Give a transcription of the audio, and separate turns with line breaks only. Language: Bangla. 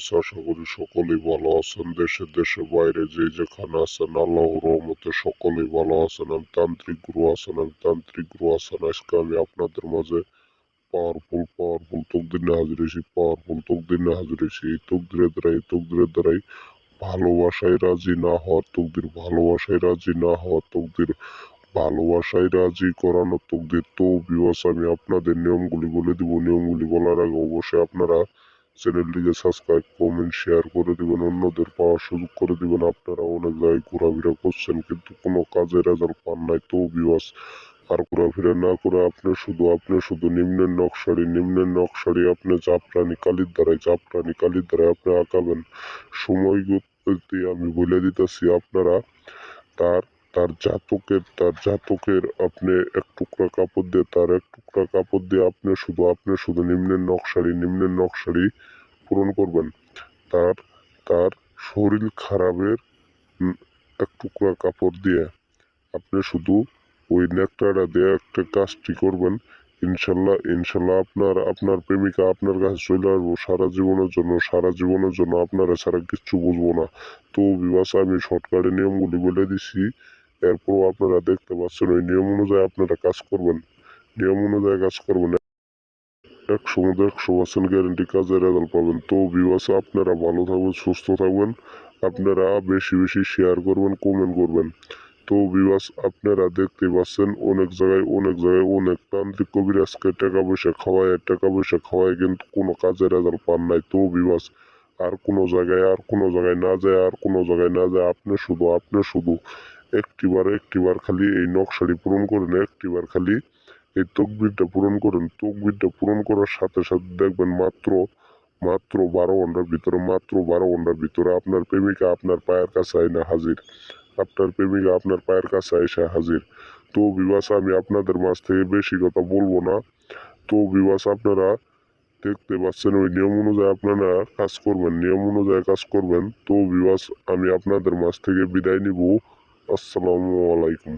আছে, আশা করি সকলেই ভালো আছেন। দেশে বাইরে যে যেখানে আছেন আল্লাহর রহমতে সকলেই ভালো আছেন। আমি তান্ত্রিক গুরু আছেন। আজকে আমি আপনাদের মাঝে পাওয়ারফুল তকদির নিয়ে হাজির হয়েছি। এই তকদিরের দ্বারাই ভালোবাসায় রাজি না হওয়ার তকদির, ভালোবাসায় রাজি করানো তকদির। তো ভিউয়ার্স, আমি আপনাদের নিয়মগুলি বলে দিব। নিয়মগুলি বলার আগে অবশ্যই আপনারা চ্যানেলটিকে সাবস্ক্রাইব, কমেন্ট, শেয়ার করে দিবেন, অন্যদের পাওয়ার সুযোগ করে দিবেন। আপনারা অনেক জায়গায় ঘোরাফেরা করছেন কিন্তু কোনো কাজে রেজাল্ট পান নাই। তো ভিউয়ার্স, আর ঘোরাফেরা না করে আপনি শুধু নিম্নের নকশারি আপনি জাফরানি কালির দ্বারাই আপনি আঁকাবেন। সময় গতি আমি বলে দিতেছি, আপনারা তার তার জাতকের আপনি এক টুকরা কাপড় দিয়ে আপনি শুধু নিম্নের নকশারি পূরণ করবেন। তার তার শরীর খারাপের এক টুকরা কাপড় দিয়ে আপনি শুধু ওই নেকটাটা দিয়ে একটা কাজটি করবেন। ইনশাল্লাহ আপনার প্রেমিকা আপনার কাছে চলে আসবো সারা জীবনের জন্য আপনারা ছাড়া কিচ্ছু বুঝবো না। তো বিবাস, আমি শর্টকাটে নিয়মগুলি বলে দিছি, এরপর আপনারা দেখতে পাচ্ছেন ওই নিয়ম অনুযায়ী আপনারা কাজ করবেন। 100% গ্যারেন্টি কাজের রেজাল্ট পাবেন। তো বিবাস, আপনারা ভালো থাকবেন, সুস্থ থাকবেন। আপনারা বেশি শেয়ার করবেন, কমেন্ট করবেন। তো ভিউয়ার্স, আপনারা দেখতে পাচ্ছেন অনেক জায়গায় অনেক তান্ত্রিক কবিরাজকে টাকা পয়সা খাওয়ায় কিন্তু কোনো কাজের রেজাল্ট পান নাই। তো ভিউয়ার্স, আর কোনো জায়গায় না যায় আপনি শুধু একটিবার খালি এই নকশাটি পূরণ করেন, একটিবার খালি এই তকবিরটা পূরণ করেন। তকবিরটা পূরণ করার সাথে দেখবেন মাত্র 12 ঘন্টার ভিতরে আপনার প্রেমিকা আপনার পায়ের কাছে এসে হাজির। তো ভিউয়ার্স, আমি আপনাদের মাঝ থেকে বেশি কথা বলবো না। তো ভিউয়ার্স, আপনারা দেখতে পাচ্ছেন ওই নিয়ম অনুযায়ী আপনারা কাজ করবেন। তো ভিউয়ার্স, আমি আপনাদের মাঝ থেকে বিদায় নিব। আসসালামু আলাইকুম।